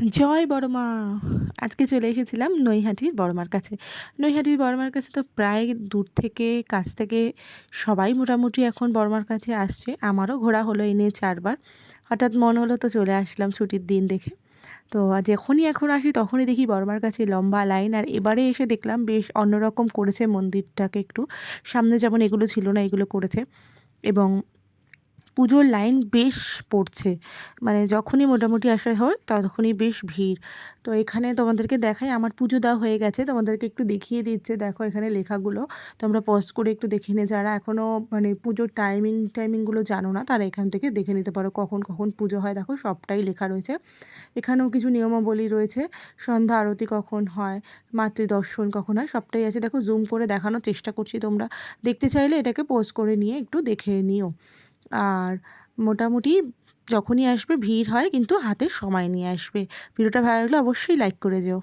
জয় বড়মা। আজকে চলে এসেছিলাম নৈহাটির বড়মার কাছে। নৈহাটির বড়মার কাছে তো প্রায় দূর থেকে কাছ থেকে সবাই মোটামুটি এখন বড়মার কাছে আসছে। আমারও ঘোরা হলো এই নিয়ে 4 বার। হঠাৎ মন হলো তো চলে আসলাম ছুটির দিন দেখে। তো যখনই এখন আসি তখনই দেখি বড়মার কাছে লম্বা লাইন, আর এবারে এসে দেখলাম বেশ অন্যরকম করেছে মন্দিরটাকে একটু। সামনে যেমন এগুলো ছিল না, এগুলো করেছে। এবং পুজোর লাইন বেশ পড়ছে, মানে যখনই মোটামুটি আসা হয় তখনই বেশ ভিড়। তো এখানে তোমাদেরকে দেখাই, আমার পুজো দেওয়া হয়ে গেছে, তোমাদেরকে একটু দেখিয়ে দিচ্ছে। দেখো এখানে লেখাগুলো তোমরা পজ করে একটু দেখে নে, যারা এখনও মানে পুজোর টাইমিংগুলো জানো না তারা এখান থেকে দেখে নিতে পারো কখন কখন পুজো হয়। দেখো সবটাই লেখা রয়েছে। এখানেও কিছু নিয়মাবলী রয়েছে, সন্ধ্যা আরতি কখন হয়, মাতৃদর্শন কখন হয়, সবটাই আছে। দেখো জুম করে দেখানোর চেষ্টা করছি, তোমরা দেখতে চাইলে এটাকে পোজ করে নিয়ে একটু দেখে নিও। আর মোটামুটি যখনই আসবে ভিড় হয়, কিন্তু হাতে সময় নিয়ে আসবে। ভিডিওটা ভালো লাগলে অবশ্যই লাইক করে যেও।